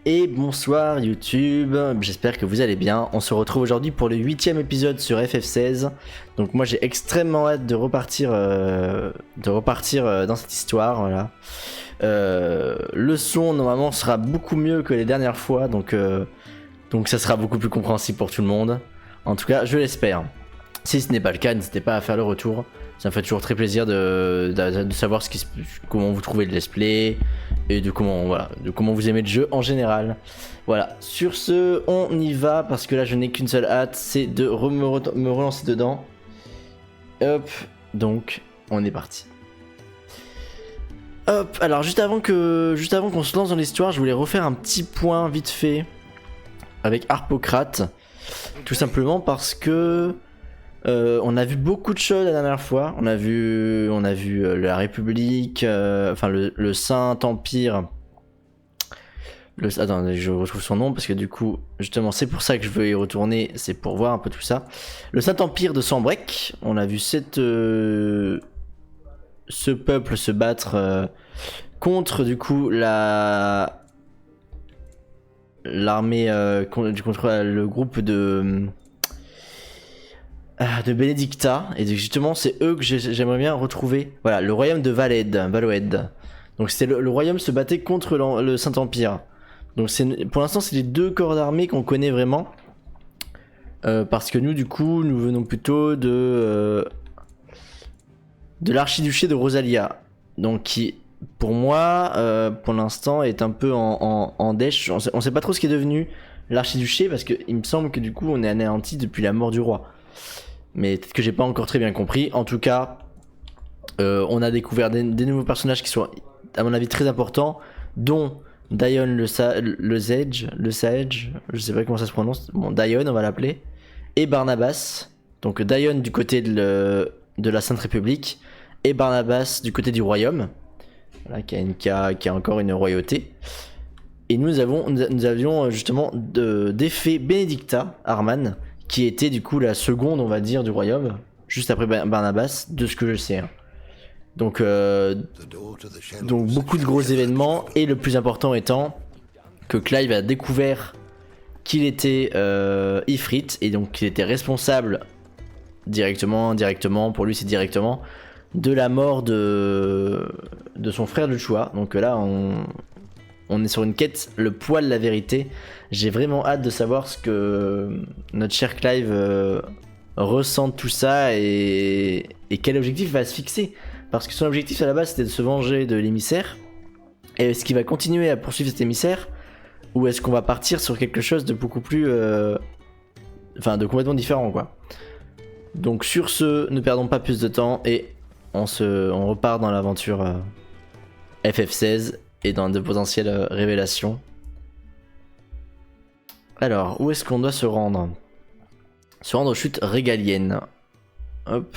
Et bonsoir YouTube, j'espère que vous allez bien. On se retrouve aujourd'hui pour le 8ème épisode sur FF16. Donc moi j'ai extrêmement hâte de repartir, dans cette histoire. Voilà. Le son normalement sera beaucoup mieux que les dernières fois, donc ça sera beaucoup plus compréhensible pour tout le monde. En tout cas, je l'espère. Si ce n'est pas le cas, n'hésitez pas à faire le retour. Ça me fait toujours très plaisir de savoir comment vous trouvez le let's play et de comment vous aimez le jeu en général. Voilà, sur ce, on y va parce que là je n'ai qu'une seule hâte, c'est de me relancer dedans. Hop, donc on est parti. Hop, alors juste avant qu'on se lance dans l'histoire, je voulais refaire un petit point vite fait avec Harpocrate. Tout simplement parce que on a vu beaucoup de choses la dernière fois. On a vu la République, le Saint-Empire. Attends, je retrouve son nom parce que du coup, justement, c'est pour ça que je veux y retourner. C'est pour voir un peu tout ça. Le Saint-Empire de Sambrec. On a vu ce peuple se battre contre du coup l'armée contre le groupe de Benedicta, et justement c'est eux que j'aimerais bien retrouver. Voilà, le royaume de Valoed. Donc c'était le royaume se battait contre le Saint-Empire. Donc pour l'instant c'est les deux corps d'armée qu'on connaît vraiment. Parce que nous du coup nous venons plutôt de l'archiduché de Rosalia. Donc qui pour moi pour l'instant est un peu en dèche. On sait pas trop ce qui est devenu l'archiduché parce que il me semble que du coup on est anéanti depuis la mort du roi. Mais peut-être que j'ai pas encore très bien compris. En tout cas, on a découvert des nouveaux personnages qui sont, à mon avis, très importants, dont Dion le Sage, je sais pas comment ça se prononce. Bon, Dion, on va l'appeler, et Barnabas. Donc Dion du côté de la Sainte République, et Barnabas du côté du royaume, voilà, qui a encore une royauté. Et nous avions justement défait Benedicta Arman, qui était du coup la seconde, on va dire, du royaume, juste après Barnabas, de ce que je sais. Donc beaucoup de gros événements, et le plus important étant que Clive a découvert qu'il était Ifrit, et donc qu'il était responsable directement, indirectement, pour lui c'est directement, de la mort de son frère de Chua. Donc là on est sur une quête, le poil la vérité. J'ai vraiment hâte de savoir ce que notre cher Clive ressent de tout ça et quel objectif va se fixer. Parce que son objectif à la base c'était de se venger de l'émissaire. Et est-ce qu'il va continuer à poursuivre cet émissaire, ou est-ce qu'on va partir sur quelque chose de beaucoup plus... de complètement différent quoi. Donc sur ce, ne perdons pas plus de temps et on repart dans l'aventure FF16 et dans de potentielles révélations. Alors, où est-ce qu'on doit se rendre? Se rendre aux chutes régaliennes. Hop.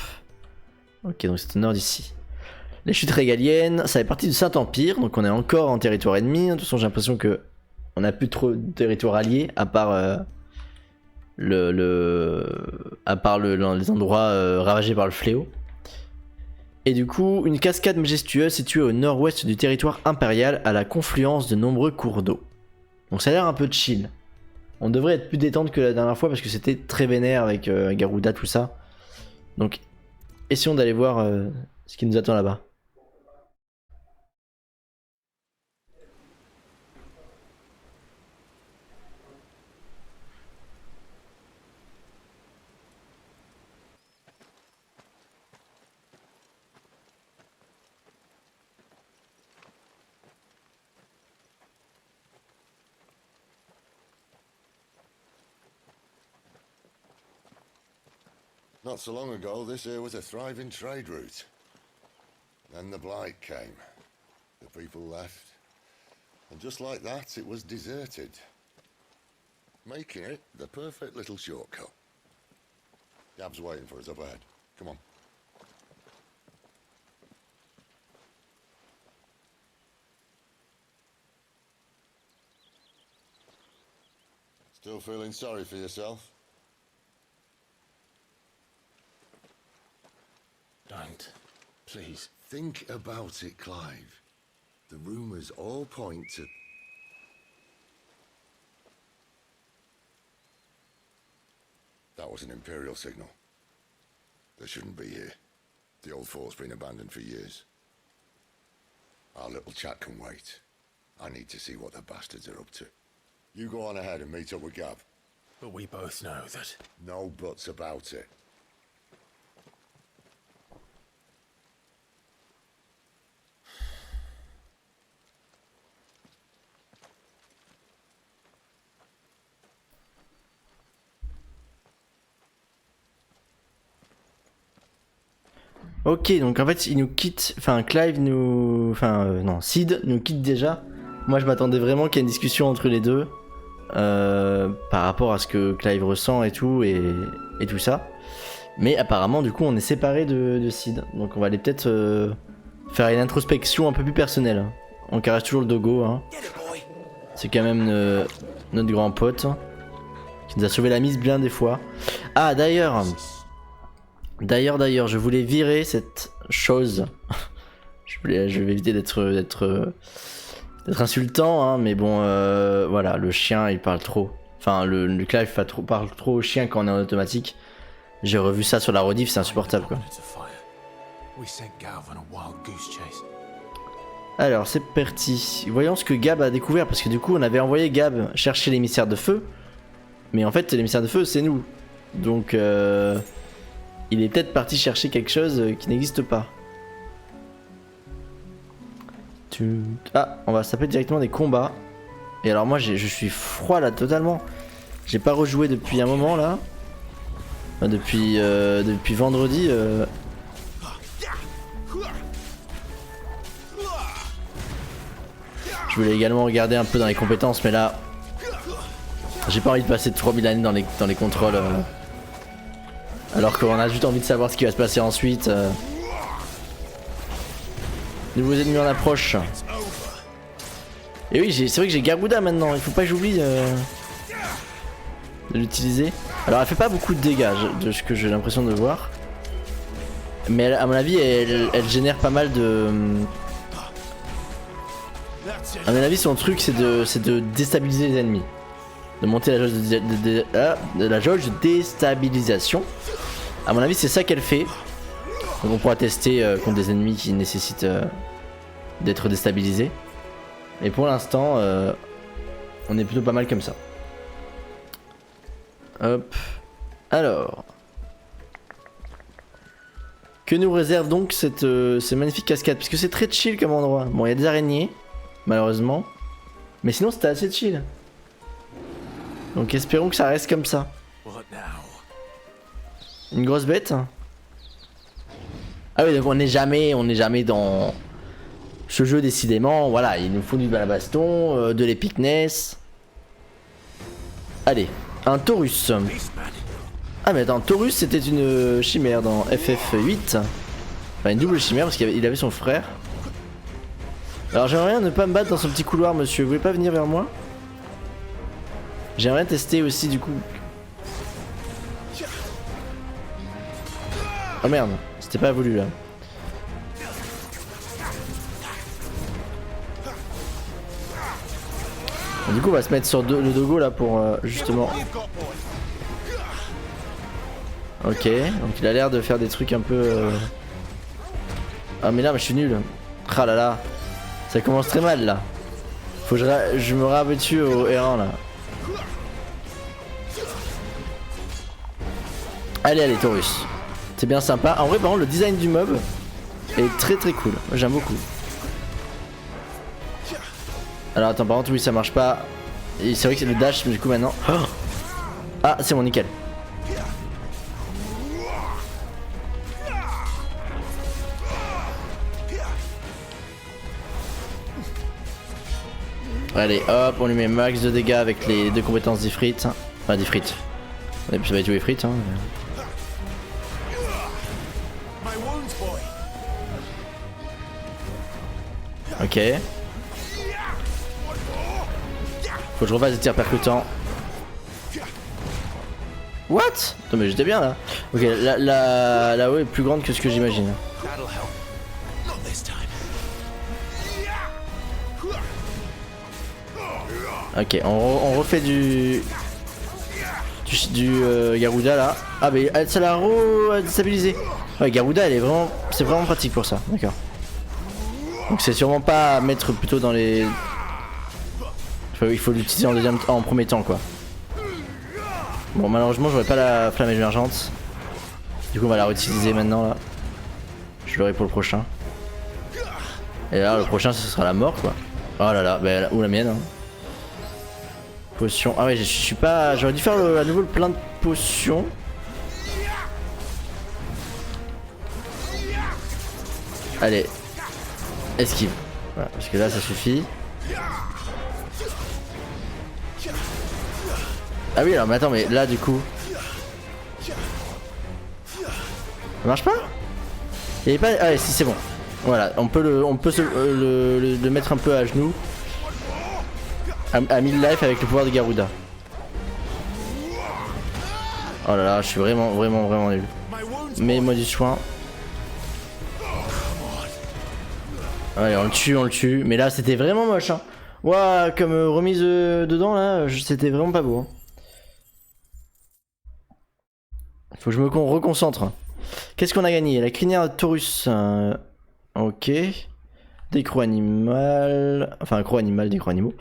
Ok, donc c'est au nord d'ici. Les chutes régaliennes, ça fait partie du Saint-Empire, donc on est encore en territoire ennemi. De toute façon, j'ai l'impression que on n'a plus trop de territoire allié, à part les endroits ravagés par le fléau. Et du coup, une cascade majestueuse située au nord-ouest du territoire impérial à la confluence de nombreux cours d'eau. Donc ça a l'air un peu chill. On devrait être plus détente que la dernière fois parce que c'était très vénère avec Garuda, tout ça. Donc essayons d'aller voir ce qui nous attend là-bas. Not so long ago, this here was a thriving trade route. Then the Blight came. The people left. And just like that, it was deserted. Making it the perfect little shortcut. Gab's waiting for us up ahead. Come on. Still feeling sorry for yourself? Don't. Please. Think about it, Clive. The rumours all point to... That was an Imperial signal. They shouldn't be here. The old fort's been abandoned for years. Our little chat can wait. I need to see what the bastards are up to. You go on ahead and meet up with Gab. But we both know that. No buts about it. Ok, donc en fait, il nous quitte. Enfin, Clive nous. Enfin, non, Sid nous quitte déjà. Moi, je m'attendais vraiment qu'il y ait une discussion entre les deux. Par rapport à ce que Clive ressent et tout, et tout ça. Mais apparemment, du coup, on est séparés de Sid. Donc, on va aller peut-être faire une introspection un peu plus personnelle. On caresse toujours le dogo. Hein. C'est quand même notre grand pote. Qui nous a sauvé la mise bien des fois. Ah, d'ailleurs, je voulais virer cette chose. je vais éviter d'être insultant, hein, mais bon, voilà, le chien il parle trop. Enfin, le Clive parle trop au chien quand on est en automatique. J'ai revu ça sur la rediff, c'est insupportable quoi. Alors, c'est parti. Voyons ce que Gab a découvert, parce que du coup, on avait envoyé Gab chercher l'émissaire de feu. Mais en fait, l'émissaire de feu, c'est nous. Donc, il est peut-être parti chercher quelque chose qui n'existe pas. Ah, on va se taper directement des combats. Et alors moi je suis froid là totalement. J'ai pas rejoué depuis un moment là. Enfin, depuis vendredi. Je voulais également regarder un peu dans les compétences, mais là j'ai pas envie de passer 3000 années dans les contrôles. Alors qu'on a juste envie de savoir ce qui va se passer ensuite. Nouveaux ennemis en approche. Et oui, c'est vrai que j'ai Garuda maintenant, il faut pas que j'oublie de l'utiliser. Alors elle fait pas beaucoup de dégâts de ce que j'ai l'impression de voir. Mais elle, à mon avis elle génère pas mal de... À mon avis son truc c'est de déstabiliser les ennemis. De monter la jauge de déstabilisation. À mon avis c'est ça qu'elle fait. Donc on pourra tester contre des ennemis qui nécessitent d'être déstabilisés. Et pour l'instant, on est plutôt pas mal comme ça. Hop. Alors. Que nous réserve donc cette magnifique cascade? Puisque c'est très chill comme endroit. Bon, il y a des araignées, malheureusement. Mais sinon, c'était assez chill. Donc espérons que ça reste comme ça. Une grosse bête. Ah oui, donc on n'est jamais dans ce jeu décidément. Voilà, il nous faut du balabaston, de l'épicness. Allez, un Taurus. Ah mais attends, Taurus c'était une chimère dans FF8. Enfin une double chimère parce qu'il avait son frère. Alors j'aimerais bien ne pas me battre dans ce petit couloir monsieur, vous voulez pas venir vers moi? J'aimerais bien tester aussi du coup. Oh merde, c'était pas voulu là. Du coup on va se mettre sur le dogo là pour justement. Ok, donc il a l'air de faire des trucs un peu... Ah mais là je suis nul. Ah là là, ça commence très mal là. Faut que je me réhabitue au R1 là. Allez Taurus. C'est bien sympa. En vrai par contre le design du mob est très très cool. J'aime beaucoup. Alors attends par contre oui ça marche pas. C'est vrai que c'est le dash mais du coup maintenant... Oh ah c'est bon nickel. Allez hop on lui met max de dégâts avec les deux compétences d'Ifrit. Enfin d'Ifrit. Ça va être Ifrit hein. Ok. Faut que je refasse des tirs percutants. What? Non mais j'étais bien là. Ok, la haut est plus grande que ce que j'imagine. Ok, on refait du... du Garuda là. Ah mais ça l'a re-déstabilisé. Ouais, Garuda elle est vraiment, c'est vraiment pratique pour ça, d'accord. Donc c'est sûrement pas à mettre plutôt dans les... Il faut l'utiliser en premier temps quoi. Bon malheureusement j'aurais pas la flamme émergente. Du coup on va la réutiliser maintenant là. Je l'aurai pour le prochain. Et là le prochain ce sera la mort quoi. Oh là là, bah, ou la mienne hein. Potion. Ah ouais je suis pas... J'aurais dû faire à nouveau le plein de potions. Allez. Esquive. Voilà, parce que là ça suffit. Ah oui alors mais attends mais là du coup. Ça marche pas? Il est pas... Ah ouais si c'est bon. Voilà, on peut le mettre un peu à genoux. À 1000 life avec le pouvoir de Garuda. Oh là là, je suis vraiment nul. Mets-moi du soin. Allez, on le tue. Mais là, c'était vraiment moche. Hein. Ouah, comme remise dedans, là, c'était vraiment pas beau. Hein. Faut que je me reconcentre. Qu'est-ce qu'on a gagné? La crinière de Taurus. Ok. Des crocs animales. Enfin, un croc animal, des crocs animaux.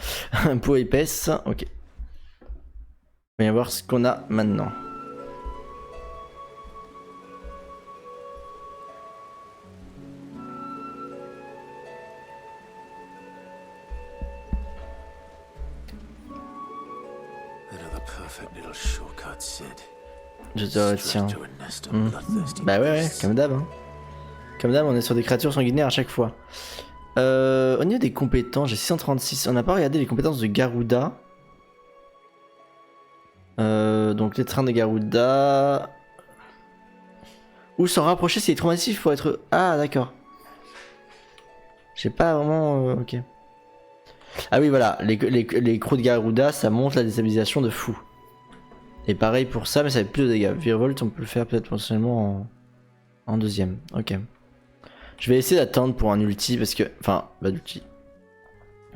Peau épaisse. Ok. On va voir ce qu'on a maintenant. Je te retiens. Bah ouais, comme d'hab. Hein. Comme d'hab, on est sur des créatures sanguinaires à chaque fois. Au niveau des compétences, j'ai 636. On n'a pas regardé les compétences de Garuda. Donc les trains de Garuda. Ou s'en rapprocher si les traumatismes faut être... Ah d'accord. J'ai pas vraiment... ok. Ah oui voilà, les crocs de Garuda ça monte la déstabilisation de fou. Et pareil pour ça mais ça fait plus de dégâts. Virevolt on peut le faire peut-être potentiellement en deuxième. Ok. Je vais essayer d'attendre pour un ulti parce que... Enfin, bah d'ulti.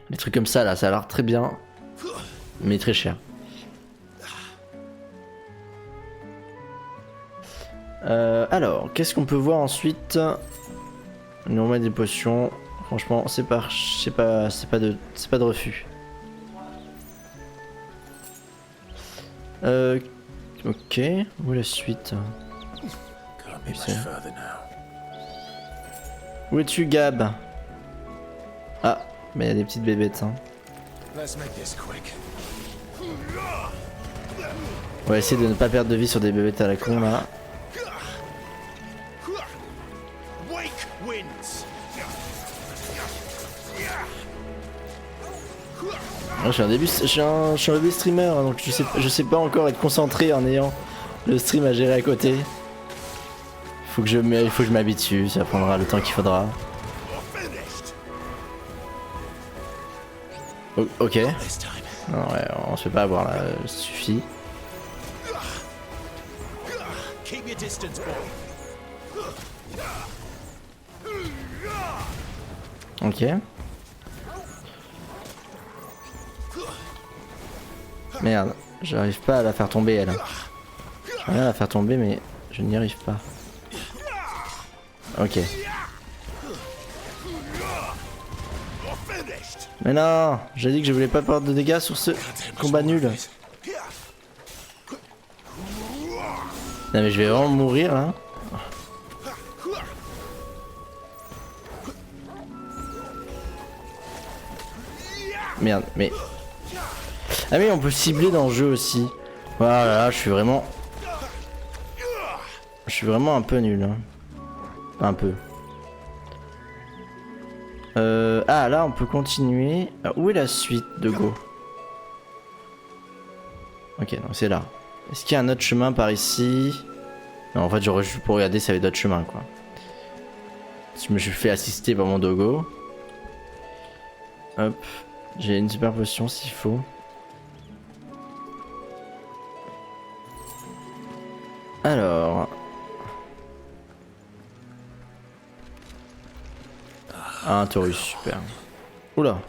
Les trucs comme ça là, ça a l'air très bien. Mais très cher. Alors, qu'est-ce qu'on peut voir ensuite? On met des potions. Franchement, c'est pas de refus. Ok, où est la suite? Où es-tu, Gab? Ah, mais il y a des petites bébêtes. Hein. On va essayer de ne pas perdre de vie sur des bébêtes à la con là. Je suis un début streamer donc je sais pas encore être concentré en ayant le stream à gérer à côté. Il faut que je m'habitue, ça prendra le temps qu'il faudra. Ok. Non ouais, on se fait pas avoir là, ça suffit. Ok. Merde, j'arrive pas à la faire tomber elle. J'arrive à la faire tomber mais je n'y arrive pas. Ok. Mais non, j'ai dit que je voulais pas perdre de dégâts sur ce combat nul. Non mais je vais vraiment mourir là. Merde, mais... Ah mais on peut cibler dans le jeu aussi. Voilà, je suis vraiment un peu nul. Hein. Un peu. Ah là on peut continuer. Où est la suite de Go? Ok, donc c'est là. Est-ce qu'il y a un autre chemin par ici? Non, en fait j'aurais juste pour regarder s'il y avait d'autres chemins quoi. Je me suis fait assister par mon dogo. Hop. J'ai une super potion s'il faut. Alors. Ah, un Taurus, super. Oula.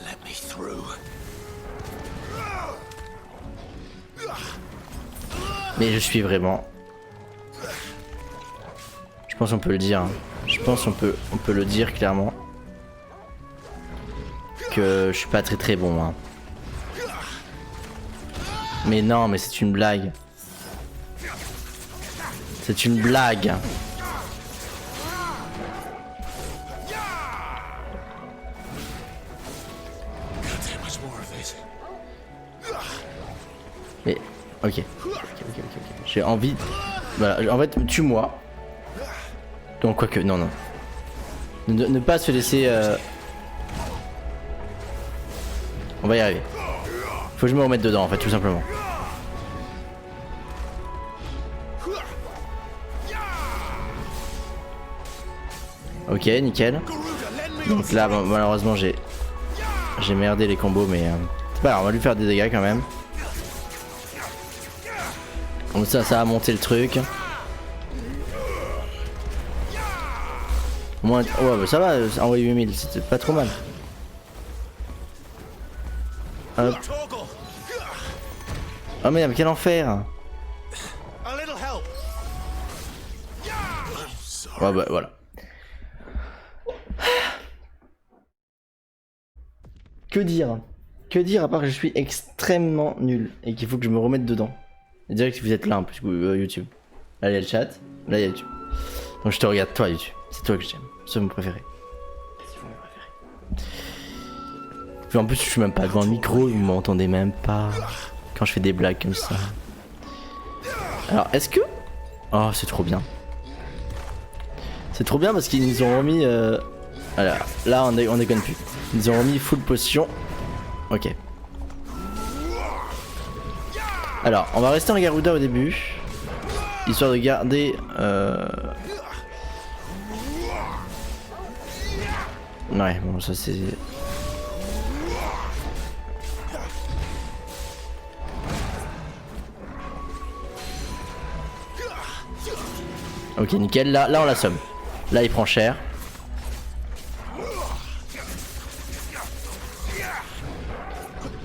Mais je suis vraiment... Je pense qu'on peut le dire. Hein. Je pense qu'on peut le dire clairement. Que je suis pas très bon. Hein. Mais non, mais c'est une blague. C'est une blague. Mais ok. J'ai envie. Voilà, en fait, tue-moi. Donc quoique, non. Ne pas se laisser. On va y arriver. Faut que je me remette dedans en fait, tout simplement. Ok, nickel. Donc là, bon, malheureusement, j'ai merdé les combos, mais c'est pas grave, on va lui faire des dégâts quand même. Comme ça va monter le truc. Au moins, ouais, bah ça va, envoyer 8000, c'était pas trop mal. Hop. Oh merde, quel enfer! Ouais, bah voilà. Que dire? Que dire à part que je suis extrêmement nul et qu'il faut que je me remette dedans. Et direct que vous êtes là un peu YouTube. Là il y a le chat, là il y a YouTube. Donc je te regarde toi YouTube. C'est toi que j'aime. C'est mon préféré. C'est mon préféré. Puis en plus je suis même pas devant le micro, vous m'entendez même pas. Quand je fais des blagues comme ça. Alors est-ce que... Oh c'est trop bien. C'est trop bien parce qu'ils nous ont remis... Voilà, là on déconne plus. Ils nous ont remis full potion. Ok. Alors, on va rester en Garuda au début. Histoire de garder... Ouais, bon ça c'est... Ok nickel, là on l'assomme. Là il prend cher.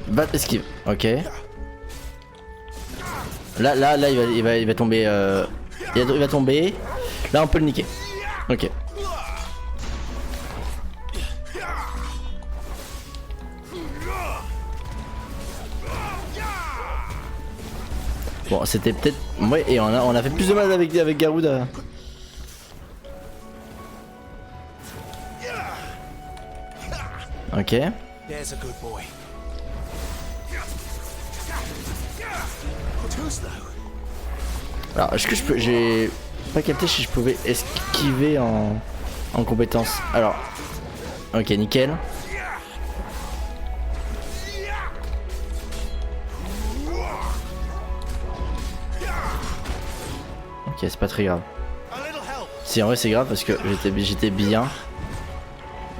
Bat esquive, ok. Là il va tomber. Il va tomber. Là on peut le niquer. Ok. Bon c'était peut-être... Ouais et on a fait plus de mal avec Garuda. Ok. Alors est-ce que je peux... J'ai pas capté si je pouvais esquiver en compétence. Alors... Ok nickel. Ok c'est pas très grave. Si en vrai c'est grave parce que j'étais bien.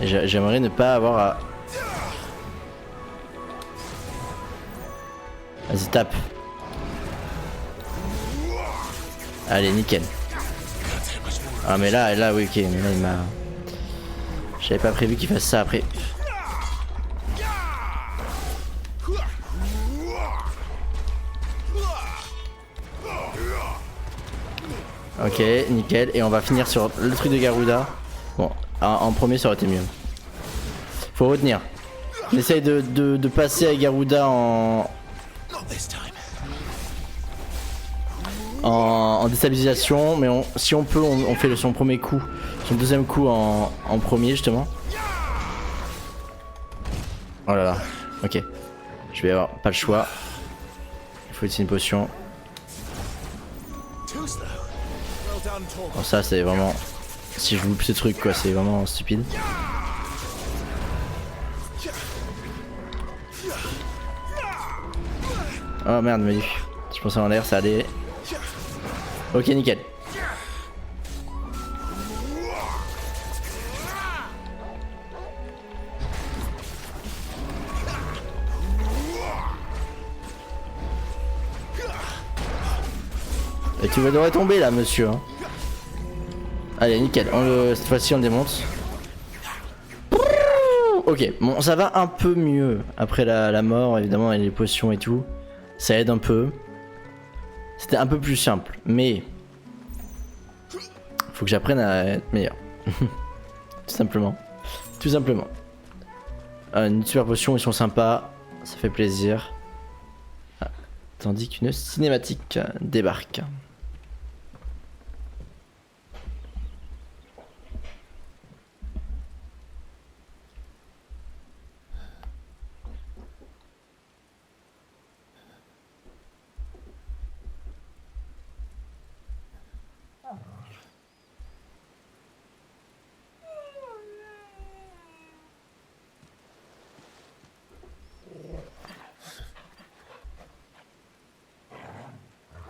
Et j'aimerais ne pas avoir à... Vas-y tape. Allez nickel. Ah mais là oui ok, mais là il m'a... J'avais pas prévu qu'il fasse ça après. Ok nickel, et on va finir sur le truc de Garuda. Bon, en premier ça aurait été mieux. Faut retenir. On essaye de passer à Garuda en déstabilisation, mais si on peut, on fait son premier coup, son deuxième coup en premier justement. Oh là là, ok. Je vais avoir pas le choix. Il faut utiliser une potion. Bon, ça c'est vraiment... Si je loupe ce truc quoi, c'est vraiment stupide. Oh merde, mais je pensais en l'air ça allait. Ok nickel. Et tu vas devoir tomber là monsieur hein. Allez nickel, cette fois-ci on le démonte. Ok, bon ça va un peu mieux après la mort évidemment et les potions et tout. Ça aide un peu. c'était un peu plus simple. Mais faut que j'apprenne à être meilleur. Tout simplement. Tout simplement. Une super potion, ils sont sympas. Ça fait plaisir. Ah, tandis qu'une cinématique débarque.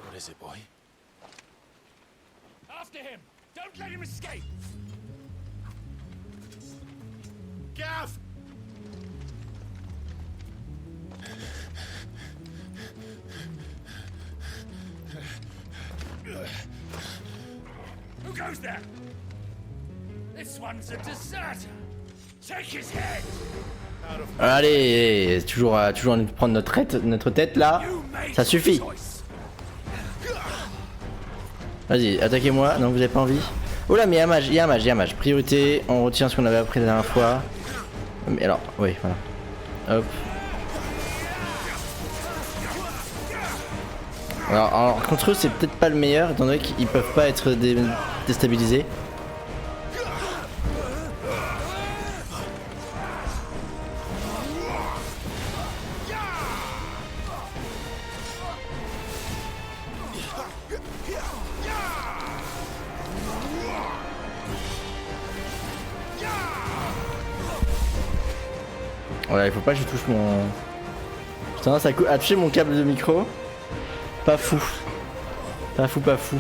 What is it, boy? After him! Don't let him escape! Gav! Who goes there? This one's a deserter. Take his head. Allez, toujours à nous prendre notre tête là. Ça suffit. Vas-y, attaquez-moi. Non, vous avez pas envie. Oh là, mais il y a un mage. Priorité, on retient ce qu'on avait appris la dernière fois. Mais alors, oui, voilà. Hop. Alors contre eux, c'est peut-être pas le meilleur, étant donné qu'ils peuvent pas être déstabilisés. Voilà, il faut pas que je touche mon... Putain, ça a touché mon câble de micro. Pas fou. Pas fou.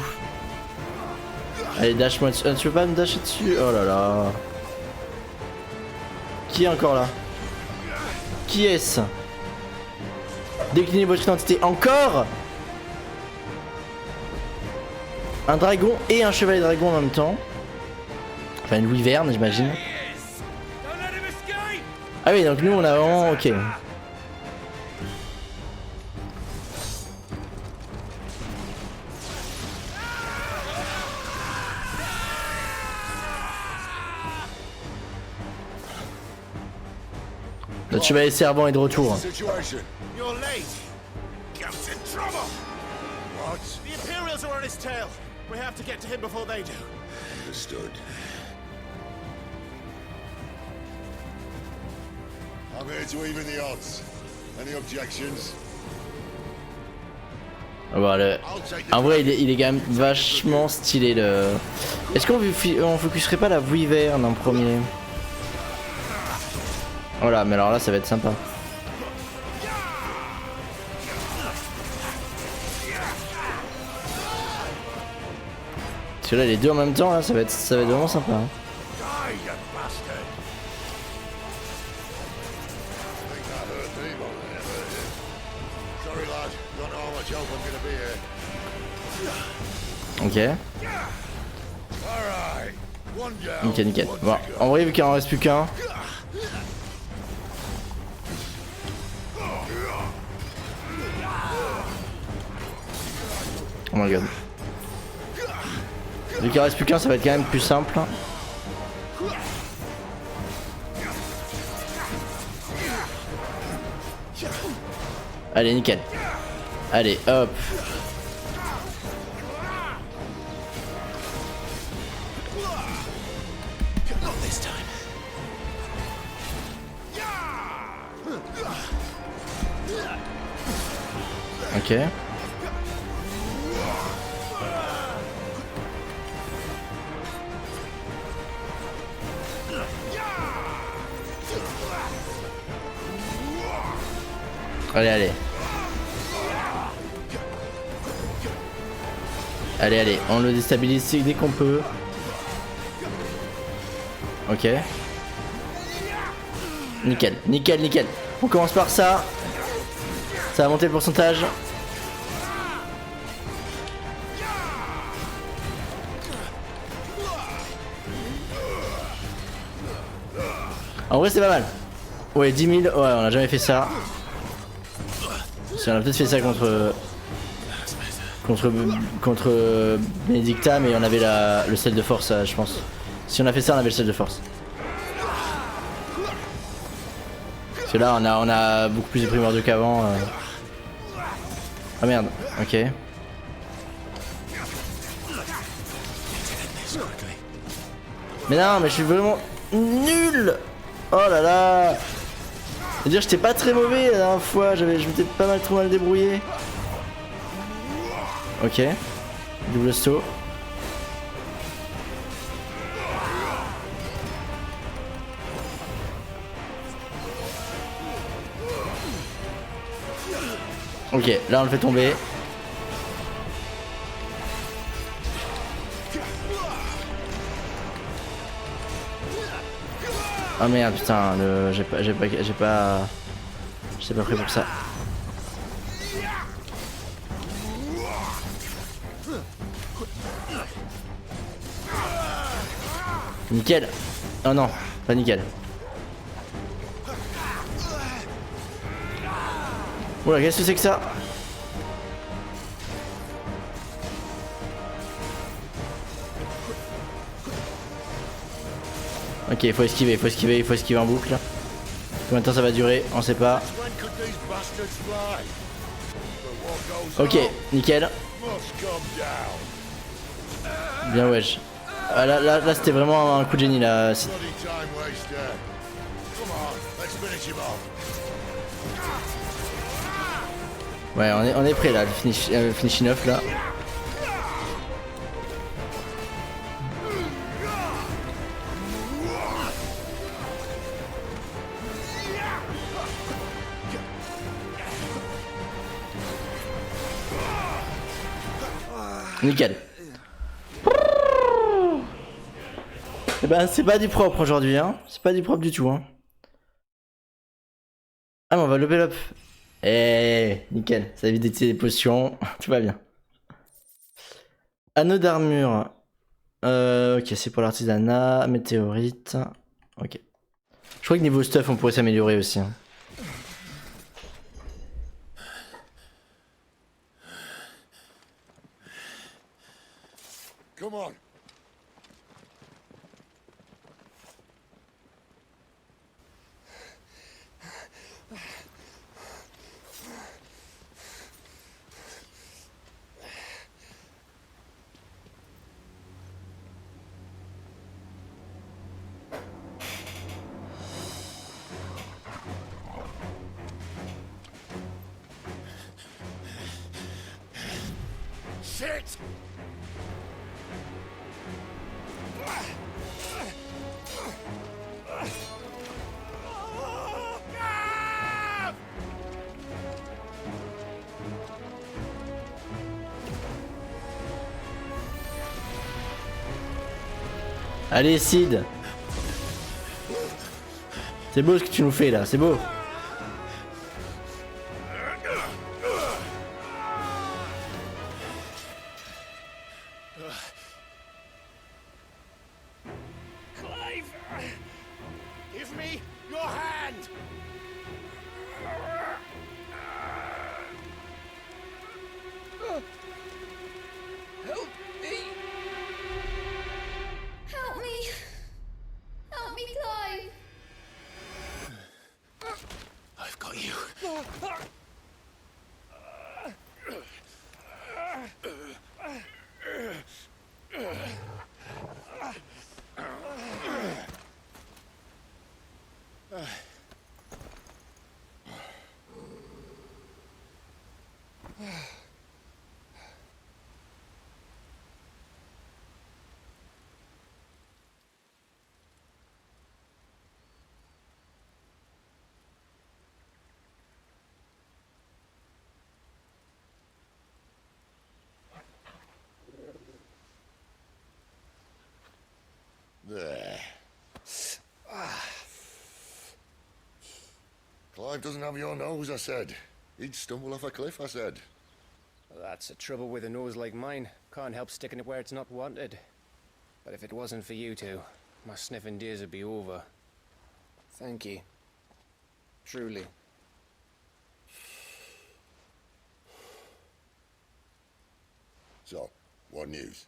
Allez, dash-moi dessus. Tu veux pas me dasher dessus? Oh là là. Qui est encore là? Qui est-ce? Déclinez votre identité. Encore? Un dragon et un chevalier dragon en même temps. Enfin, une wyvern, j'imagine. Ah oui, donc nous on a vraiment... Ok. Notre chevalier servant est de retour. Situation. You're late. Gav's in trouble. What? The Imperials are on his tail. We have to get to him before they do. Understood. I'm here to even the odds. Any objections? Voilà. En vrai, il est quand même vachement stylé le. Est-ce qu'on focuserait pas la wyvern en premier? Voilà, mais alors là, ça va être sympa. Parce que là, les deux en même temps, là, ça va être vraiment sympa. Hein. Die, you bastard. I think that hurt me more than it hurt you. Sorry, lad. Don't know how much help I'm gonna be here. Ok. Alright. One down. Nickel. one Bon, to go. en vrai, vu qu'il en reste plus qu'un. Oh my god. Vu qu'il en reste plus qu'un, ça va être quand même plus simple. Allez, nickel. Allez, hop. Not this time. Ok. Allez. Allez, on le déstabilise dès qu'on peut. Ok. Nickel. On commence par ça. Ça va monter le pourcentage. En vrai c'est pas mal. Ouais 10 000, ouais on a jamais fait ça. Si on a peut-être fait ça contre... contre Benedicta, mais on avait le sel de force, je pense. Si on a fait ça, on avait le sel de force. Parce que là, on a beaucoup plus de primordiaux qu'avant. Ah merde, ok. Mais non, mais je suis vraiment nul. Oh là là. C'est-à-dire, j'étais pas très mauvais la dernière fois, je m'étais pas mal trop mal débrouillé. Ok. Double saut. Ok, là on le fait tomber. Oh merde, putain, j'ai pas pris pour ça. Nickel. Oh non, pas nickel. Oula, qu'est-ce que c'est que ça? Ok, il faut esquiver en boucle. Combien de temps ça va durer? On sait pas. Ok, nickel. Bien wesh. Ah, là c'était vraiment un coup de génie là. Ouais, on est prêt là, le finishing off là. Nickel. Eh ben c'est pas du propre aujourd'hui hein. C'est pas du propre du tout hein. Ah mais on va level up. Eh nickel, ça évite d'utiliser des potions. Tout va bien. Anneau d'armure. Ok, c'est pour l'artisanat. Météorite. Ok. Je crois que niveau stuff on pourrait s'améliorer aussi hein. Come on. Shit! Allez Sid. C'est beau ce que tu nous fais là, c'est beau. Clive! Give me your hand! Help me! Help me! Help me, Clive! I've got you. There. Clive doesn't have your nose, I said. He'd stumble off a cliff, I said. That's the trouble with a nose like mine. Can't help sticking it where it's not wanted. But if it wasn't for you two, my sniffing days would be over. Thank you. Truly. So, what news?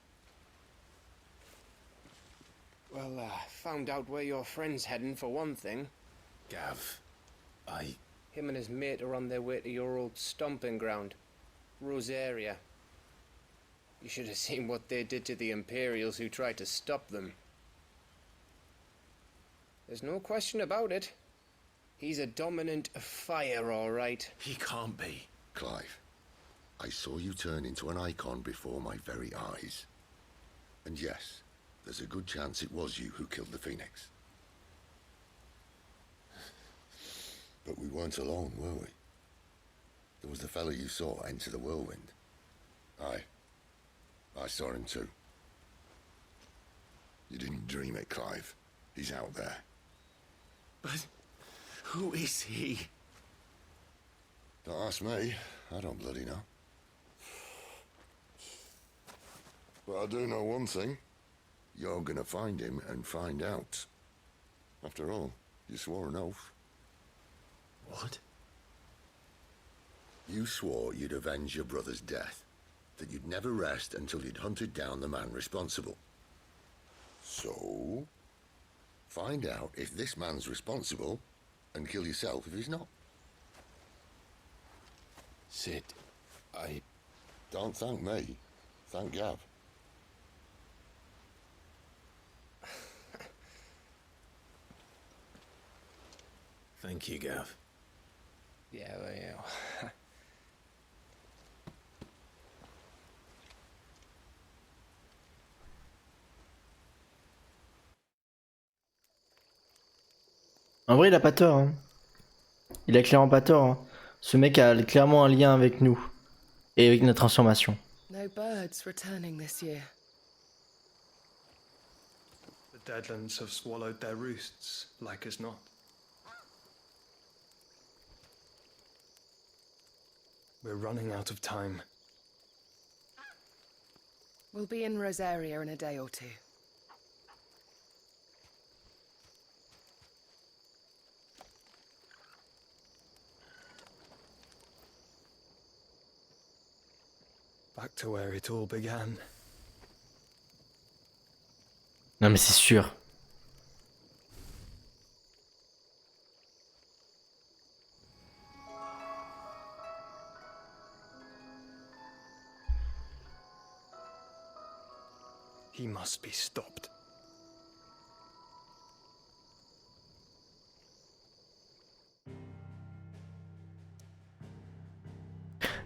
Well, found out where your friend's heading for one thing. Gav, Him and his mate are on their way to your old stomping ground, Rosaria. You should have seen what they did to the Imperials who tried to stop them. There's no question about it. He's a dominant fire, all right. he can't be. Clive, I saw you turn into an icon before my very eyes. And yes, there's a good chance it was you who killed the Phoenix. But we weren't alone, were we? There was the fellow you saw enter the whirlwind. I saw him too. You didn't dream it, Clive. He's out there. But who is he? Don't ask me. I don't bloody know. But I do know one thing. You're gonna find him and find out. After all, you swore an oath. What? You swore you'd avenge your brother's death. That you'd never rest until you'd hunted down the man responsible. So, find out if this man's responsible and kill yourself if he's not. Sid, Don't thank me. Thank Gav. Thank you, Gav. Yeah, well, yeah. En vrai, il a pas tort. Hein. Il a clairement pas tort. Hein. Ce mec a clairement un lien avec nous et avec notre transformation. No birds returning this year. The Deadlands have swallowed their roosts, like as not. We're running out of time. We'll be in Rosaria in a day or two. Back to where it all began. Non mais c'est sûr. He must be stopped.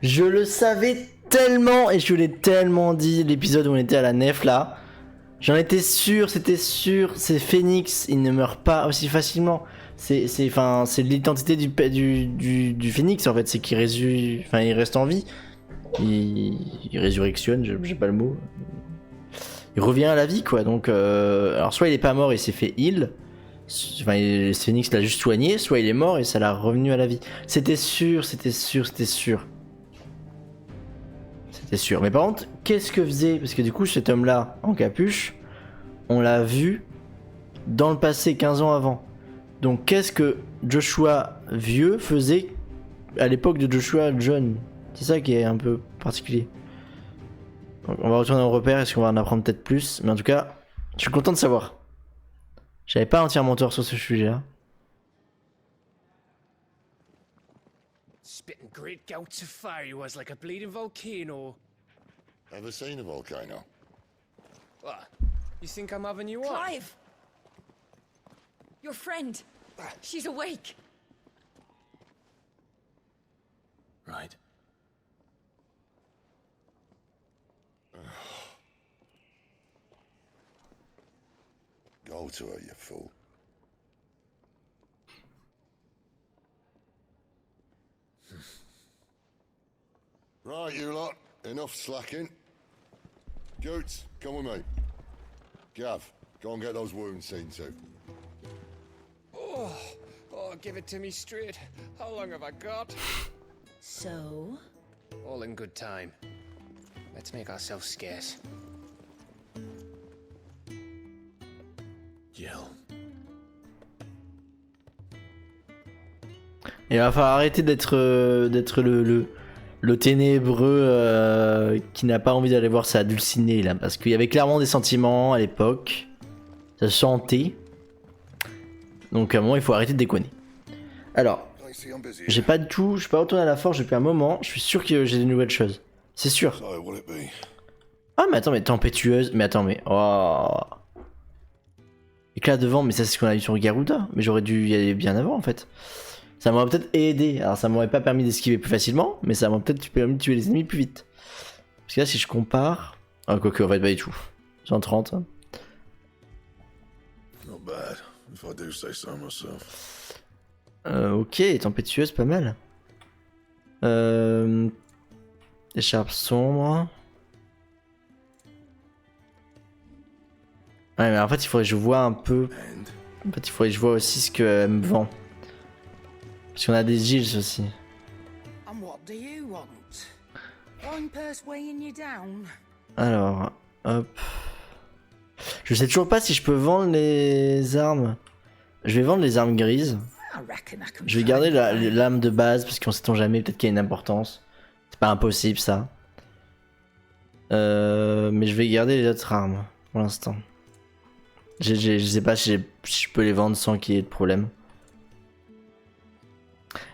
Je le savais tellement et je l'ai tellement dit l'épisode où on était à la nef là. J'en étais sûr, c'était sûr. C'est Phoenix, il ne meurt pas aussi facilement. C'est l'identité du Phoenix en fait, c'est qu'il il reste en vie. Il résurrectionne, j'ai pas le mot. Il revient à la vie quoi. Donc alors soit il est pas mort et s'est fait heal. Enfin Phoenix l'a juste soigné, soit il est mort et ça l'a revenu à la vie. C'était sûr. C'était sûr. Mais par contre, qu'est-ce que faisait... Parce que du coup, cet homme-là, en capuche, on l'a vu dans le passé, 15 ans avant. Donc qu'est-ce que Joshua vieux faisait à l'époque de Joshua jeune? C'est ça qui est un peu particulier. Donc, on va retourner au repère, est-ce qu'on va en apprendre peut-être plus? Mais en tout cas, je suis content de savoir. J'avais pas entièrement tort sur ce sujet-là. Spitting great gouts of fire he was, like a bleeding volcano. Ever seen a volcano? What? You think I'm having you on? Clive! Your friend. She's awake. Right. Go to her, you fool. Right, you lot. Enough slacking. Goots, come with me. Gav, go and get those wounds seen to. Oh, give it to me straight. How long have I got? So? All in good time. Let's make ourselves scarce. Jill. Il va falloir arrêter d'être le ténébreux qui n'a pas envie d'aller voir sa dulcinée là, parce qu'il y avait clairement des sentiments à l'époque, ça se sentait. Donc à un moment il faut arrêter de déconner. Alors, I see I'm busy. j'ai pas du tout, je suis pas retourné à la forge depuis un moment, je suis sûr que j'ai des nouvelles choses. C'est sûr. So, will it be? Ah mais attends, mais tempétueuse, mais attends, mais... Oh. Éclat de vent, mais ça c'est ce qu'on a eu sur Garuda, mais j'aurais dû y aller bien avant en fait. Ça m'aurait peut-être aidé, alors ça m'aurait pas permis d'esquiver plus facilement, mais ça m'aurait peut-être permis de tuer les ennemis plus vite. Parce que là si je compare... Ah quoique en fait pas du tout. 130. Hein. Not bad, if I do say so myself. Ok, tempétueuse, pas mal. Écharpe sombre. Ouais mais en fait il faudrait que je vois un peu... And En fait il faudrait que je vois aussi ce qu'elle me vend. Parce qu'on a des gilles aussi. And what do you want? One purse weighing you down? Alors, hop. Je sais toujours pas si je peux vendre les armes. Je vais vendre les armes grises. I reckon I can Je vais find garder a way. l'âme de base parce qu'on sait jamais, peut-être qu'il y a une importance. C'est pas impossible ça. Mais je vais garder les autres armes pour l'instant. Je sais pas si je peux les vendre sans qu'il y ait de problème.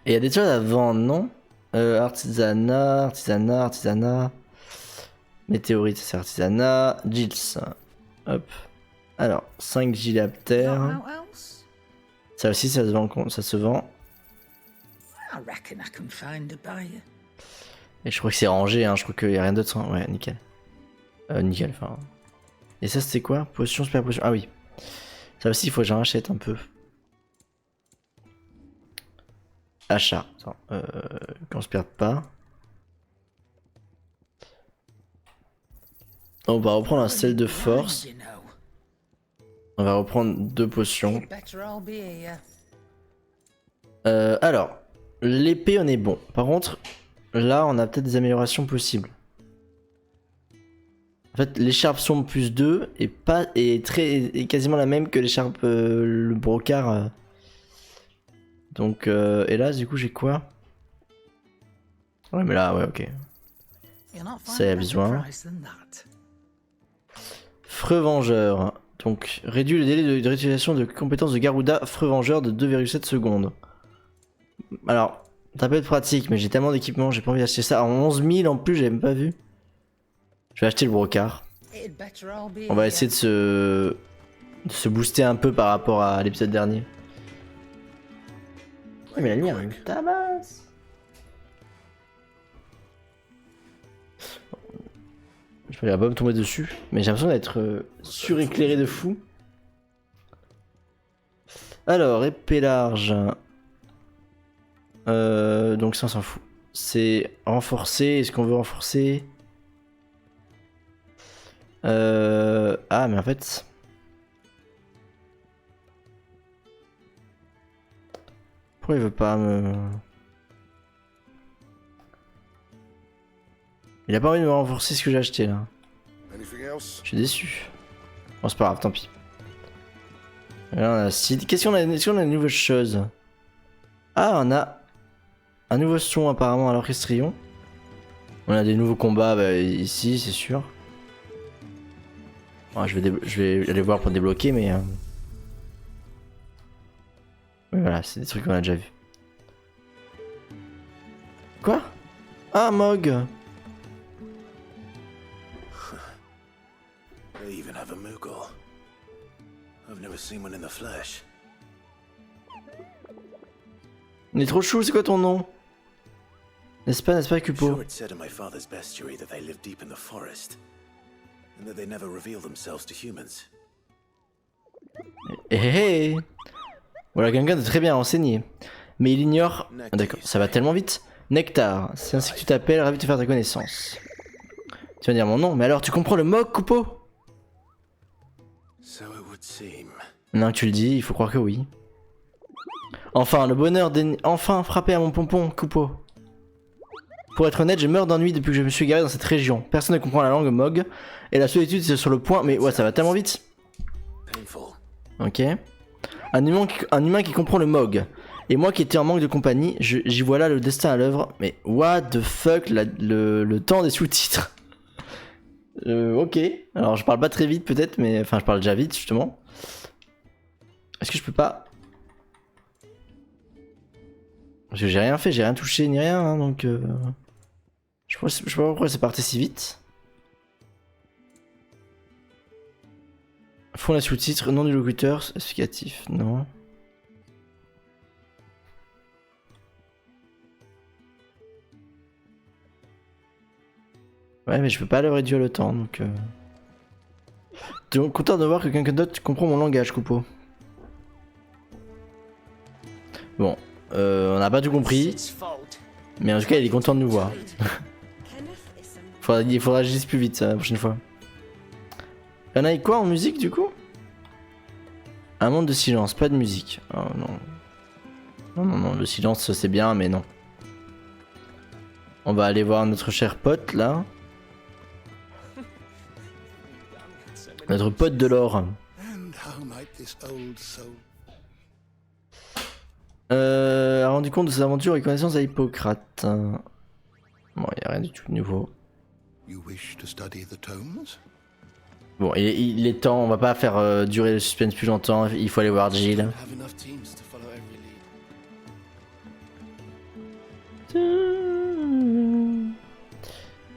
Et il y a des choses à vendre, non? Artisanat. Météorite, c'est artisanat. Gills. Hop. Alors, 5 gilaptères. Not out else? Ça aussi, ça se vend. I reckon I can find a buyer. Et je crois que c'est rangé, hein. Je crois qu'il n'y a rien d'autre. Ouais, nickel. Nickel, enfin. Et ça, c'était quoi? Potion, super potion. Ah oui. Ça aussi, il faut que j'en achète un peu. Achat. Attends, qu'on se perde pas. On va reprendre un sel de force. You know. On va reprendre 2 potions. Better I'll be here. Alors, l'épée, on est bon. Par contre, là, on a peut-être des améliorations possibles. En fait, l'écharpe sombre plus 2 est quasiment la même que l'écharpe le brocart. Donc, et là, du coup, j'ai quoi? Ouais, mais là, ouais, ok. You're not Ça y a finding a besoin. better price than that. Freux vengeur. Donc, réduit le délai de réutilisation de compétences de Garuda Freux vengeur de 2,7 secondes. Alors, ça peut être pratique, mais j'ai tellement d'équipements, j'ai pas envie d'acheter ça. À 11 000 en plus, j'ai même pas vu. Je vais acheter le brocart. It'd better I'll be On va here. essayer de se booster un peu par rapport à l'épisode dernier. Ouais, mais la lumière, elle me tabasse. Je vais pas me tomber dessus, mais j'ai l'impression d'être suréclairé de fou. Alors, épée large. Donc ça on s'en fout. C'est renforcer, est-ce qu'on veut renforcer? Ah mais en fait... Pourquoi il veut pas me... Il a pas envie de me renforcer ce que j'ai acheté là. Anything else? Je suis déçu. Bon c'est pas grave, tant pis. Et là on a Sid. Qu'est-ce qu'on a, est-ce qu'on a de nouvelles choses? Ah on a un nouveau son apparemment à l'orchestrion. On a des nouveaux combats bah, ici c'est sûr. Ouais, je vais aller voir pour débloquer mais... Oui, voilà, c'est des trucs qu'on a déjà vu. Quoi? Ah Mog. they even have a Moogle. I've never seen one in the flesh. On est trop chou, c'est quoi ton nom? N'est-ce pas, Cupo? Sure, it said in my father's bestiary that they live deep in the forest, and that they never reveal themselves to humans. Hé hé hé. Voilà, quelqu'un de très bien renseigné. Mais il ignore... Ah, d'accord, ça va tellement vite. Nectar, c'est ainsi que tu t'appelles, ravi de te faire ta connaissance. Tu vas dire mon nom, mais alors tu comprends le Mog, Cupo? So it would seem. Non, tu le dis, il faut croire que oui. Enfin, le bonheur enfin frappé à mon pompon, Cupo. Pour être honnête, je meurs d'ennui depuis que je me suis garé dans cette région. Personne ne comprend la langue Mog, et la solitude c'est sur le point... Mais ouais, ça va tellement vite. Painful. Ok. Un humain qui comprend le Mog. Et moi qui étais en manque de compagnie, j'y vois là le destin à l'œuvre. Mais what the fuck, le temps des sous-titres. Ok, alors je parle pas très vite peut-être, mais enfin je parle déjà vite justement. Est-ce que je peux pas... Parce que j'ai rien fait, j'ai rien touché ni rien, hein, donc... Je sais pas pourquoi c'est parti si vite. Fond la sous-titre, nom du locuteur, explicatif, non. Ouais, mais je peux pas leur réduire le temps, donc... Donc content de voir que quelqu'un d'autre comprend mon langage, Coupeau. Bon, on n'a pas tout compris. Mais en tout cas, il est content de nous voir. Il faudra que je dise plus vite la prochaine fois. Il y en a quoi en musique du coup? Un monde de silence, pas de musique. Oh non. Non, le silence c'est bien, mais non. On va aller voir notre cher pote là. Notre pote de l'or. A rendu compte de ses aventures et connaissances à Hippocrate. Bon, il n'y a rien du tout de nouveau. Bon, il est temps, on va pas faire durer le suspense plus longtemps, il faut aller voir Jill.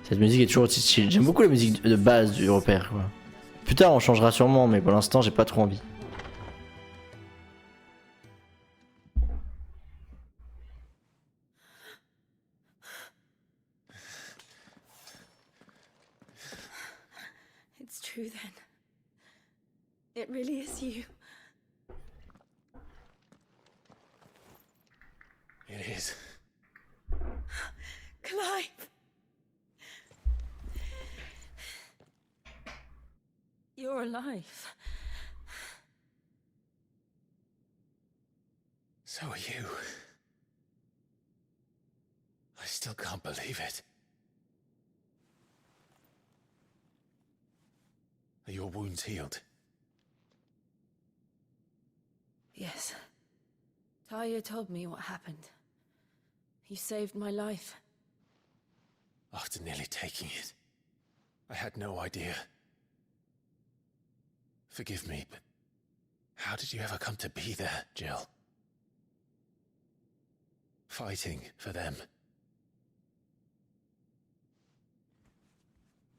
Cette musique est toujours aussi chill. J'aime beaucoup la musique de base du repère, quoi. Plus tard, on changera sûrement, mais pour l'instant, j'ai pas trop envie. It's true then. It really is you. It is. Clive! You're alive. So are you. I still can't believe it. Are your wounds healed? Yes. Talia told me what happened. You saved my life. After nearly taking it, I had no idea. Forgive me, but how did you ever come to be there, Jill? Fighting for them.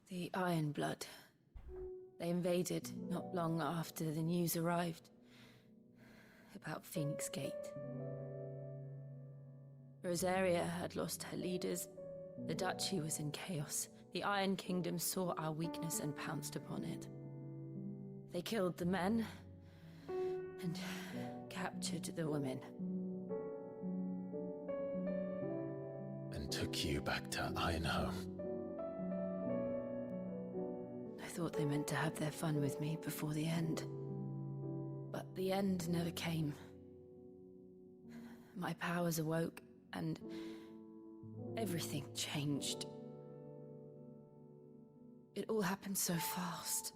The Iron Blood. They invaded not long after the news arrived about Phoenix Gate. Rosaria had lost her leaders. The Duchy was in chaos. The Iron Kingdom saw our weakness and pounced upon it. They killed the men and captured the women. And took you back to Ironhome. I thought they meant to have their fun with me before the end. But the end never came. My powers awoke and everything changed. It all happened so fast.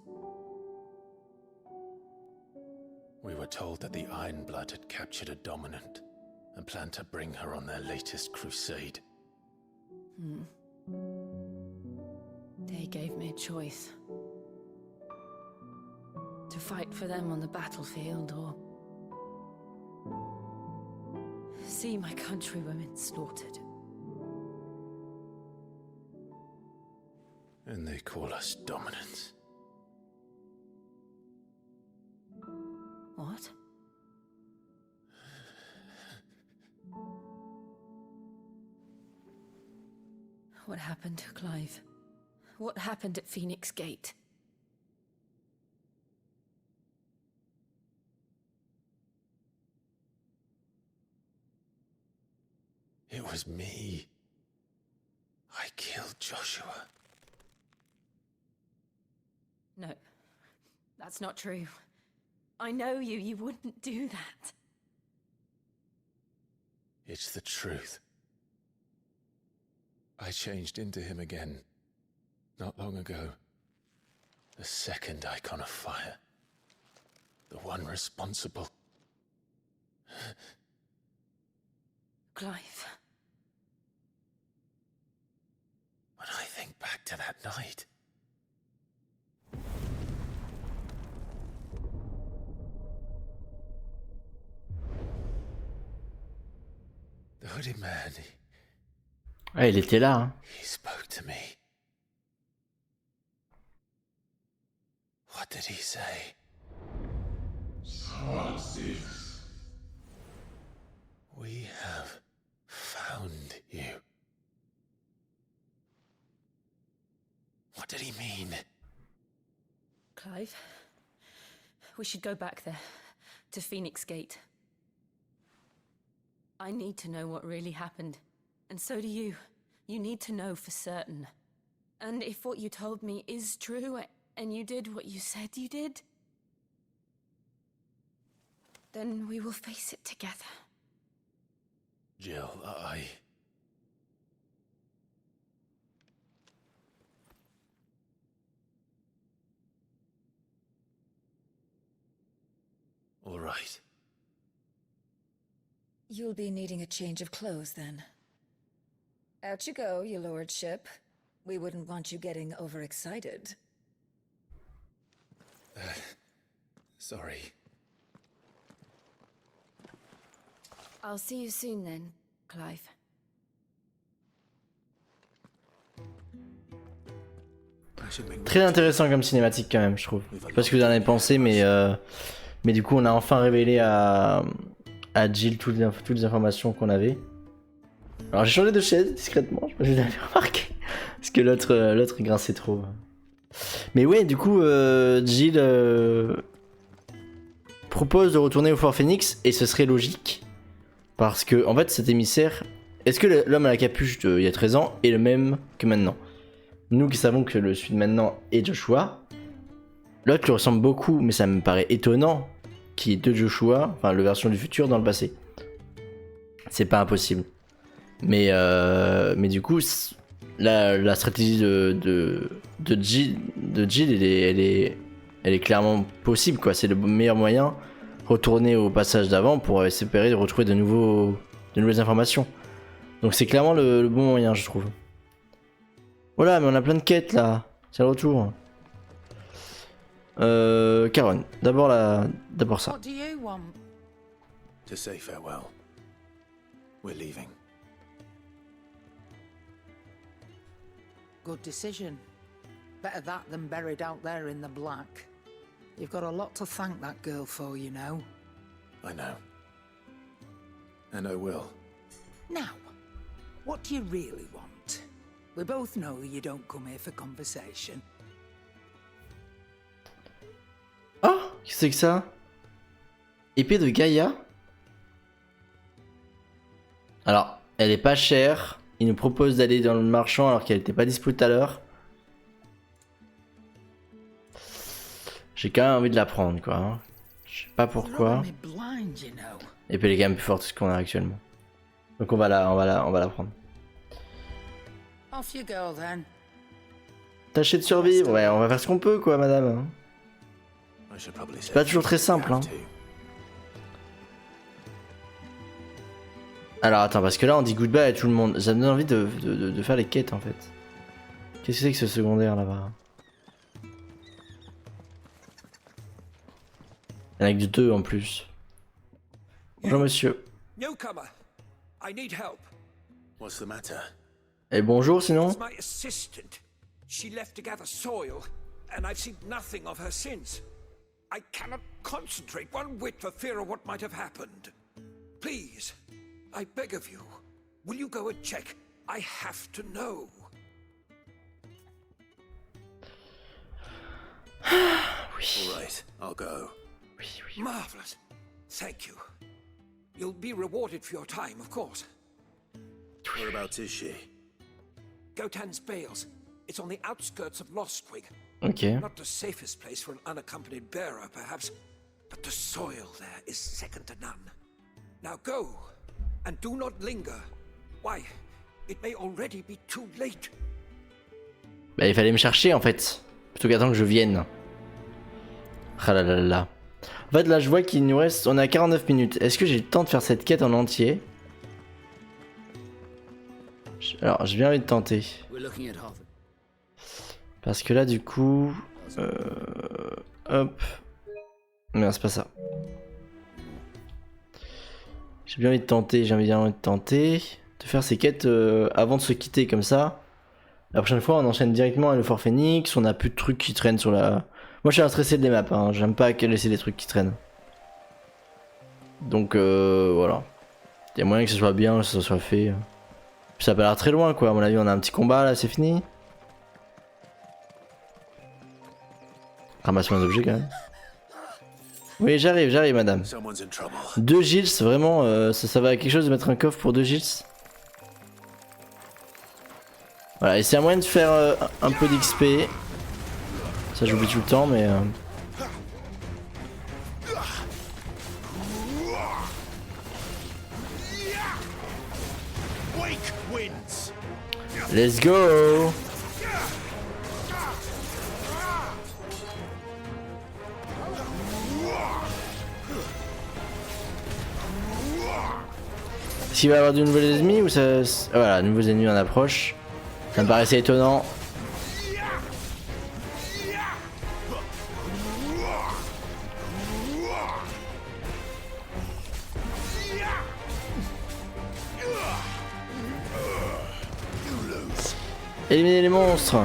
We were told that the Iron Blood had captured a dominant and planned to bring her on their latest crusade. They gave me a choice. To fight for them on the battlefield or see my countrywomen slaughtered. And they call us dominants. What? What happened to Clive? What happened at Phoenix Gate? It was me. I killed Joshua. No, that's not true. I know you. You wouldn't do that. It's the truth. I changed into him again, not long ago. The second icon of fire. The one responsible. Clive. When I think back to that night. The hooded man, Ah, il était là. Hein. he spoke to me. What did he say? We have found you. What did he mean? Clive, we should go back there, to Phoenix Gate. I need to know what really happened, and so do you. You need to know for certain. And if what you told me is true, and you did what you said you did, then we will face it together. Jill, All right. You'll be needing a change of clothes then. Out you go, your lordship. We wouldn't want you getting overexcited. Sorry. I'll see you soon then, Clive. Très intéressant comme cinématique quand même, je trouve. Je sais pas ce que vous en avez pensé, mais du coup on a enfin révélé à Jill toutes les informations qu'on avait. Alors j'ai changé de chaise discrètement, je sais pas si vous avez remarqué, parce que l'autre grinçait trop. Mais ouais, du coup Jill propose de retourner au Fort Phoenix, et ce serait logique, parce que en fait cet émissaire, est-ce que l'homme à la capuche d'il y a 13 ans est le même que maintenant? Nous qui savons que celui de maintenant est Joshua, l'autre lui ressemble beaucoup, mais ça me paraît étonnant qu'il y ait deux Joshua, enfin la version du futur dans le passé. C'est pas impossible. Mais du coup, la stratégie de Jill, elle est clairement possible, quoi. C'est le meilleur moyen, retourner au passage d'avant pour espérer de retrouver de nouvelles informations. Donc c'est clairement le bon moyen, je trouve. Voilà, mais on a plein de quêtes là. C'est le retour. Caron, d'abord ça. What do you want? To say farewell. We're leaving. Good decision. Better that than buried out there in the black. You've got a lot to thank that girl for, you know. I know. And I will. Now, what do you really want? We both know you don't come here for conversation. Oh, qu'est-ce que c'est que ça? Épée de Gaïa? Alors, elle est pas chère. Il nous propose d'aller dans le marchand alors qu'elle était pas dispo tout à l'heure. J'ai quand même envie de la prendre, quoi. Hein. Je sais pas pourquoi. Et puis elle est quand même plus forte que ce qu'on a actuellement. Donc on va la prendre. Off you go then. Tâchez de survivre, ouais, on va faire ce qu'on peut, quoi, madame. C'est pas toujours très simple, hein. Alors attends, parce que là on dit goodbye à tout le monde. Ça me donne envie de faire les quêtes en fait. Qu'est-ce que c'est que ce secondaire là-bas? Il y en a que deux en plus. Bonjour monsieur. Newcomer, I need help. What's the matter? Et bonjour sinon. It's my assistant. She left to gather soil, and I've seen nothing of her since. I cannot concentrate one whit for fear of what might have happened. Please, I beg of you, will you go and check? I have to know. Oui. All right, I'll go. Oui. Marvelous. Thank you. You'll be rewarded for your time, of course. Whereabouts is she? Gotan's Bales. It's on the outskirts of Lostwig. Ok. Not the safest place for an unaccompanied bearer, perhaps, but the soil there is second to none. Now go, and do not linger. Why, it may already be too late. Bah il fallait me chercher en fait, plutôt qu'attendre que je vienne. Ah là là là. En fait là je vois qu'il nous reste, on est à 49 minutes. Est-ce que j'ai le temps de faire cette quête en entier? Alors, j'ai bien envie de tenter. Parce que là, du coup... hop. Non, c'est pas ça. J'ai bien envie de tenter, de faire ces quêtes avant de se quitter comme ça. La prochaine fois, on enchaîne directement à le Fort Phoenix, on a plus de trucs qui traînent sur la... Moi, je suis un stressé des maps, hein. J'aime pas laisser des trucs qui traînent. Donc, voilà. Il y a moyen que ce soit bien, que ce soit fait. Puis ça a pas l'air très loin, quoi. À mon avis, on a un petit combat, là, c'est fini. Ramassons les objets, quand même. Oui, j'arrive, madame. 2 Gilles, vraiment, ça va à quelque chose de mettre un coffre pour 2 Gilles. Voilà, et c'est un moyen de faire un peu d'XP. Ça, j'oublie tout le temps, mais... Let's go! Est-ce qu'il va y avoir de nouveaux ennemis ou ça... Voilà, nouveaux ennemis en approche. Ça me paraissait étonnant. Éliminer les monstres.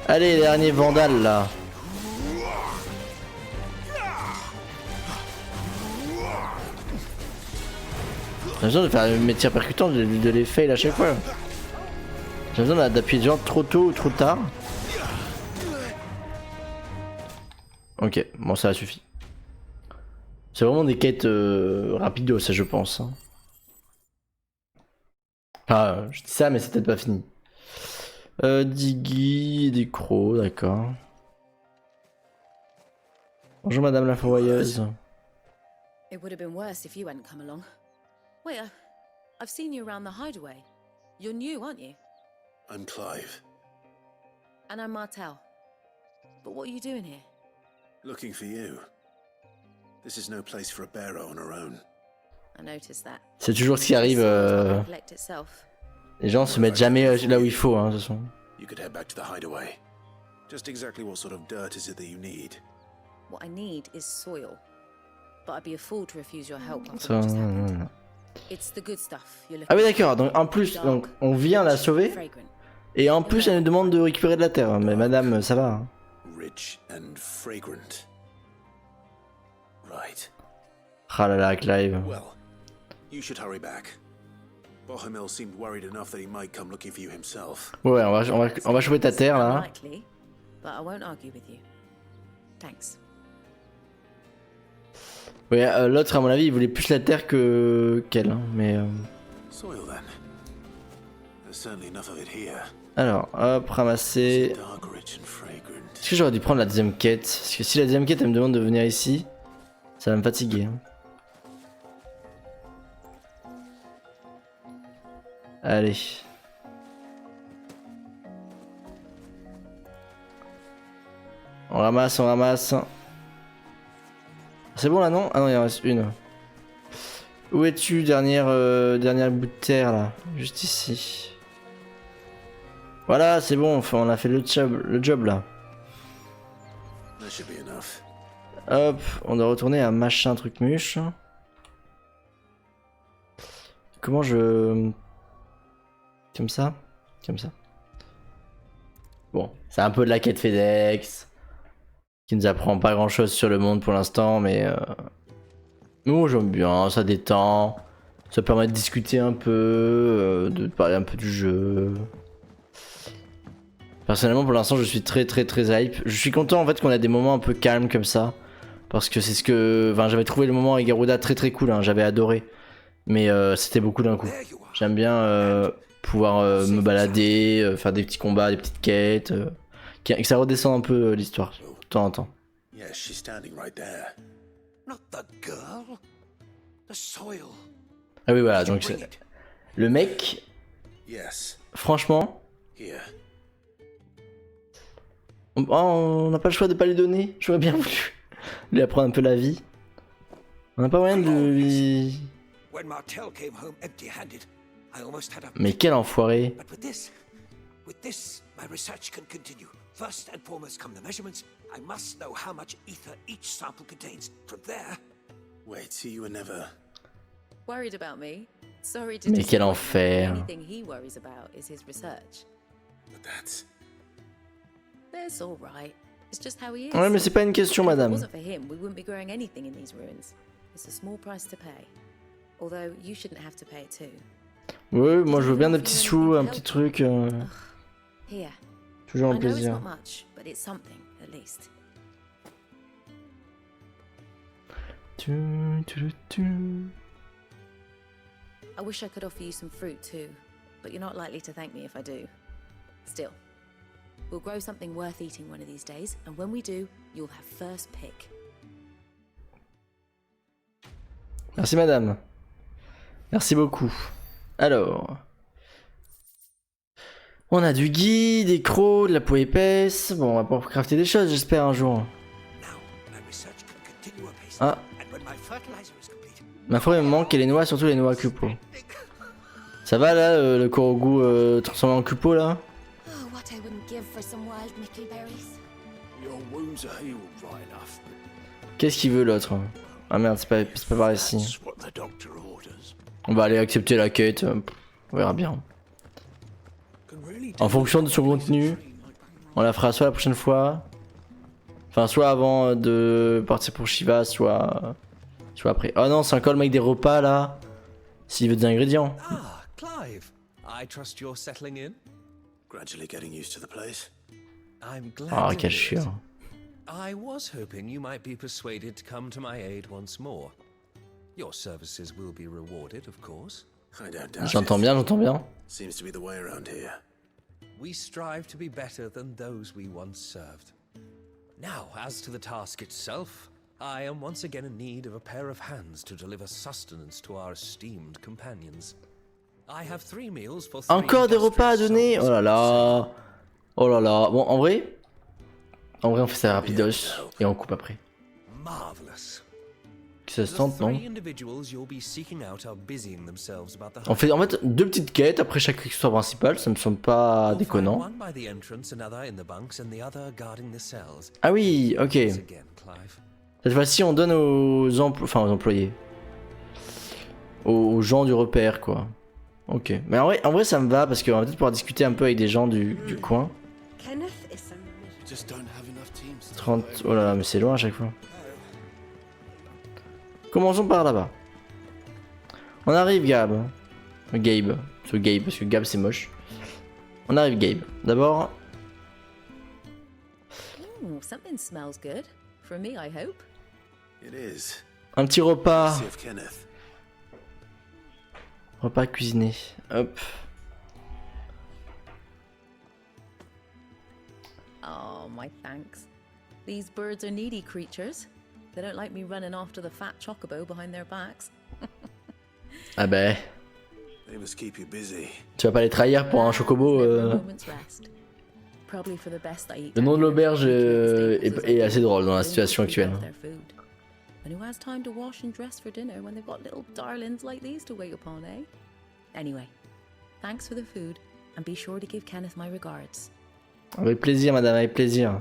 Allez, les derniers vandales là. J'ai besoin de faire mes tirs percutants, de les fail à chaque fois. J'ai besoin d'appuyer les gens trop tôt ou trop tard. Ok, bon ça suffit. C'est vraiment des quêtes rapido ça je pense. Hein. Ah, je dis ça mais c'est peut-être pas fini. Diggy, des crocs, d'accord. Bonjour madame la fourvoyeuse. It would have been worse if you hadn't come along. Wait, I've seen you around the hideaway. You're new, aren't you? I'm Clive. And I'm Martel. But what are you doing here? Looking for you. This is no place for a bearer on her own. I noticed that. C'est toujours ce qui arrive. Les gens se mettent jamais là où il faut, hein, de toute façon. You could head back to the hideaway. Just exactly what sort of dirt is it that you need? What I need is soil. But I'd be a fool to refuse your help after Ça... what just happened. It's the good stuff you're looking Ah oui d'accord, donc en plus donc, on vient la sauver et en plus elle nous demande de récupérer de la terre, mais madame ça va. Hein. Rich and fragrant. Right. Ah là là, Clive. Well, you should hurry back. Bohemil seemed worried enough that he might come looking for you himself. Ouais, on va choper ta terre là. But I won't argue with you. Thanks. Ouais, l'autre à mon avis il voulait plus la terre que qu'elle, hein, mais. Soil then. There's certainly enough of it here. Alors, hop, ramasser. Est-ce que j'aurais dû prendre la deuxième quête? Parce que si la deuxième quête elle me demande de venir ici, ça va me fatiguer. Hein. Allez. On ramasse, on ramasse. C'est bon là non? Ah non il en reste une. Où es-tu dernière bout de terre là? Juste ici. Voilà c'est bon, on a fait le job là. Hop, on doit retourner à machin truc muche. Comment je... Comme ça? Comme ça. Bon, c'est un peu de la quête FedEx. Qui nous apprend pas grand chose sur le monde pour l'instant, mais... Nous j'aime bien, ça détend. Ça permet de discuter un peu, de parler un peu du jeu. Personnellement pour l'instant je suis très hype. Je suis content en fait qu'on a des moments un peu calmes comme ça. Parce que c'est ce que... Enfin j'avais trouvé le moment avec Garuda très cool, hein, j'avais adoré. Mais c'était beaucoup d'un coup. J'aime bien pouvoir me balader, faire des petits combats, des petites quêtes. Que ça redescende un peu l'histoire, de temps en temps. Yes, she's standing right there. Not the girl. The soil. Ah oui voilà, donc le mec, Yes. franchement, Here. on n'a pas le choix de pas lui donner. J'aurais bien voulu lui apprendre un peu la vie. On n'a pas moyen de lui... When Martel came home empty-handed, I almost had a Mais quel enfoiré. But with this, my research can continue. First and foremost come the measurements. I must know how much ether each sample contains. From there... Wait, so you were never... Worried about me? Sorry to Mais quel disappoint you. enfer. The only thing he worries about is his research. But that's... That's all right. It's just how he is. Ouais, mais c'est pas une question, If it madame. wasn't for him, we wouldn't be growing anything in these ruins. It's a small price to pay. Although you shouldn't have to pay it too. Ouais, moi je veux bien des petits sous, un petit truc. Here. Toujours un I know it's plaisir. not much, but it's something, at least. I wish I could offer you some fruit too, but you're not likely to thank me if I do. Still, we'll grow something worth eating one of these days, and when we do, you'll have first pick. Merci madame. Merci beaucoup. Alors. On a du ghee, des crocs, de la peau épaisse. Bon, on va pouvoir crafter des choses, j'espère, un jour. Ah. Ma foi, il me manque les noix, surtout les noix Kupo. Ça va là, le Korogu transformé en Kupo là? Oh, what I wouldn't give for some wild mickleberries. Your wounds are healed right enough. Qu'est-ce qu'il veut l'autre? Ah merde, c'est pas par ici. That's what the doctor orders. On va aller accepter la quête. On verra bien. En fonction de son contenu, on la fera soit la prochaine fois. Enfin, soit avant de partir pour Shiva, soit après. Oh non, c'est encore le mec des repas là. S'il veut des ingrédients. Ah, Clive. I trust you're settling in. Gradually getting used to the place. I'm glad. Ah, to quel hear it. chiant. I was hoping you might be persuaded to come to my aid once more. Your services will be rewarded, of course. I don't doubt J'entends it. bien, j'entends bien. Seems to be the way around here. We strive to be better than those we once served. Now, as to the task itself, I am once again in need of a pair of hands to deliver sustenance to our esteemed companions. I have 3 meals for 3 Encore des repas à donner. Oh là là. Oh là là. Bon, en vrai on fait ça rapidos et on coupe après. Marvelous. Que ça se tente, non? Individuals you'll be seeking out are busying themselves about the On fait en fait 2 petites quêtes après chaque histoire principale, ça me semble pas déconnant. One by the entrance, another in the bunks, and the other guarding the cells. Ah oui, ok. Once again, Clive. Cette fois-ci, on donne aux employés. Aux gens du repère, quoi. Ok. Mais en vrai ça me va parce qu'on va peut-être pouvoir discuter un peu avec des gens du coin. 30... Oh là là, mais c'est loin à chaque fois. Commençons par là-bas. On arrive, Gabe. Gabe. C'est Gabe, parce que Gab c'est moche. On arrive, Gabe. D'abord... Ooh, something smells good. For me, I hope. It is. Un petit repas. See if Kenneth. Repas cuisiné. Hop. Oh, my thanks. These birds are needy creatures. They don't like me running after the fat chocobo behind their backs. Ah ben. They must keep you busy. Tu vas pas les trahir pour un chocobo Probably for the best I eat. Le nom de l'auberge est assez drôle dans la situation actuelle. And who has time to wash and dress for dinner when they've got little darlings like these to wait upon, eh? Anyway, thanks for the food, and be sure to give Kenneth my regards. Avec plaisir, madame, avec plaisir.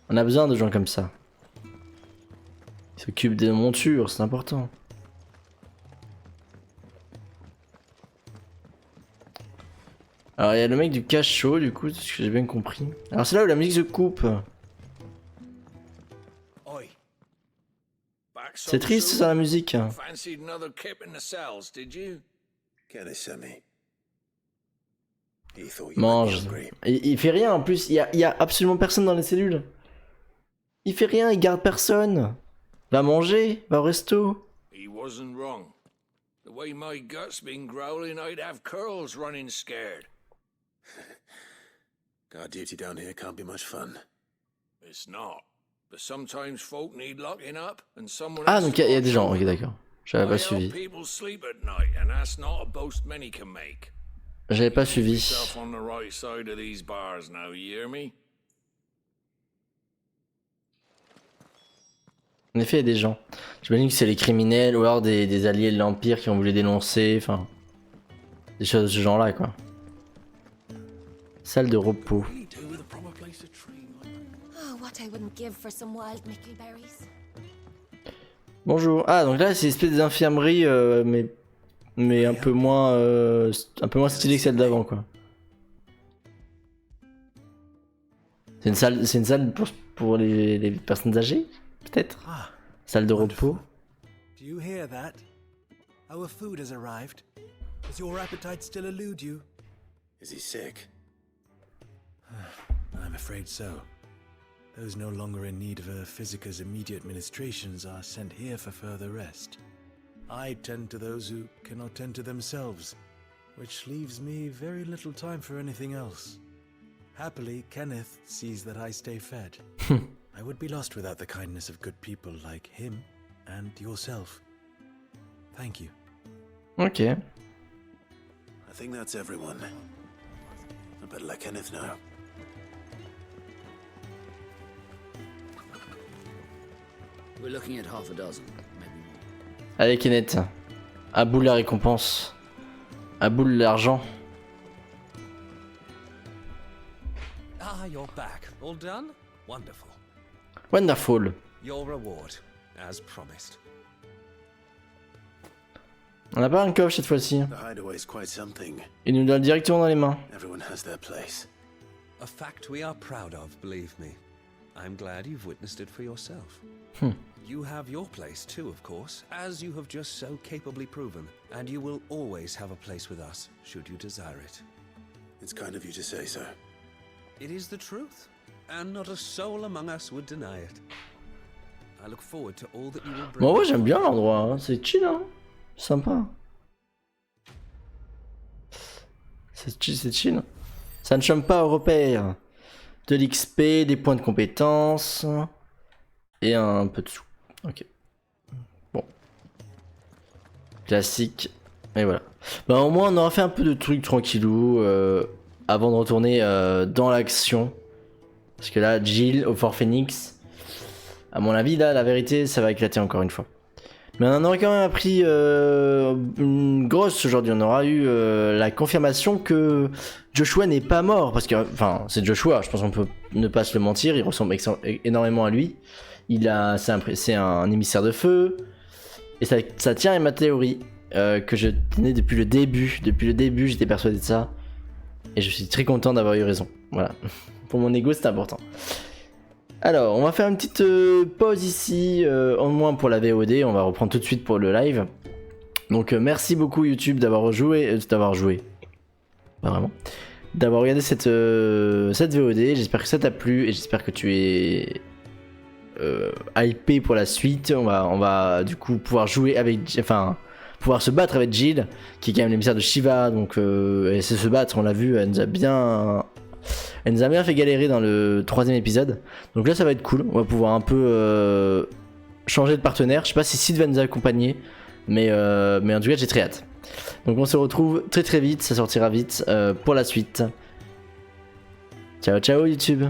On a besoin de gens comme ça. Ils s'occupent des montures, c'est important. Alors il y a le mec du cachot du coup, ce que j'ai bien compris. Alors c'est là où la musique se coupe. C'est triste ça la musique. Fancied another kip in the cells, did you? Kenneth sent me. He thought you might be Mange. hungry. Il fait rien en plus, il y a absolument personne dans les cellules. Il fait rien, il garde personne. Va manger, va au resto. He wasn't wrong. The way my gut's been growling, I'd have curls running scared. Guard duty down here can't be much fun. It's not. But sometimes folk need locking up, and someone Ah has donc to il y a watch des gens, over ok them. d'accord. J'avais pas I help suivi. people sleep at night, and that's not a boast many can make. J'avais pas Keep suivi. yourself on the right side of these bars now, you hear me? En effet, il y a des gens. J'imagine que c'est les criminels ou alors des alliés de l'Empire qui ont voulu dénoncer. Enfin, Des choses de ce genre là quoi. Salle de repos. Oh, what I wouldn't give for some wild mickleberries. Bonjour. Ah donc là c'est une espèce d'infirmerie mais un peu moins stylé que celle d'avant quoi. C'est une salle pour les personnes âgées peut-être. Salle de repos. Do you hear that? Our food has arrived. Does your appetite still elude you? Is he sick? I'm afraid so. Those no longer in need of a physicker's immediate ministrations are sent here for further rest. I tend to those who cannot tend to themselves, which leaves me very little time for anything else. Happily, Kenneth sees that I stay fed. I would be lost without the kindness of good people like him and yourself. Thank you. Ok. I think that's everyone. I better let Kenneth know. We're looking at half a dozen, maybe more. Allez Kenneth. À bout la récompense. À bout l'argent. Ah, you're back. All done? Wonderful. Wonderful. Your reward, as promised. On n'a pas un coffre cette fois-ci. The hideaway's quite something. Il nous donne directement dans les mains. Everyone has their place. A fact we are proud of, believe me. I'm glad you've witnessed it for yourself. You have your place too, of course, as you have just so capably proven, and you will always have a place with us, should you desire it. It's kind of you to say so. It is the truth, and not a soul among us would deny it. I look forward to all that you will bring. Bon, ouais, j'aime bien l'endroit, hein. C'est chill, hein. Sympa. C'est chill. Ça ne chôme pas au repère. De l'XP, des points de compétences et un peu de sous. Ok. Bon. Classique. Et voilà. Bah au moins on aura fait un peu de trucs tranquillou avant de retourner dans l'action. Parce que là, Jill au Fort Phoenix, à mon avis, là, la vérité, ça va éclater encore une fois. Mais on en aurait quand même appris une grosse aujourd'hui. On aura eu la confirmation que Joshua n'est pas mort. Parce que, enfin, c'est Joshua, je pense qu'on peut ne pas se le mentir. Il ressemble énormément à lui. C'est un émissaire de feu. Et ça tient à ma théorie que je tenais depuis le début. Depuis le début, j'étais persuadé de ça. Et je suis très content d'avoir eu raison. Voilà. Pour mon ego, c'est important. Alors, on va faire une petite pause ici, en moins pour la VOD, on va reprendre tout de suite pour le live. Donc merci beaucoup YouTube d'avoir joué, pas vraiment, d'avoir regardé cette VOD, j'espère que ça t'a plu et j'espère que tu es hypé pour la suite. On va du coup pouvoir jouer avec, enfin, pouvoir se battre avec Jill, qui est quand même l'émissaire de Shiva, donc elle sait se battre, on l'a vu, elle nous a bien fait galérer dans le 3ème épisode. Donc là ça va être cool. On va pouvoir un peu changer de partenaire. Je sais pas si Sid va nous accompagner. Mais en tout cas j'ai très hâte. Donc on se retrouve très vite. Ça sortira vite pour la suite. Ciao ciao YouTube.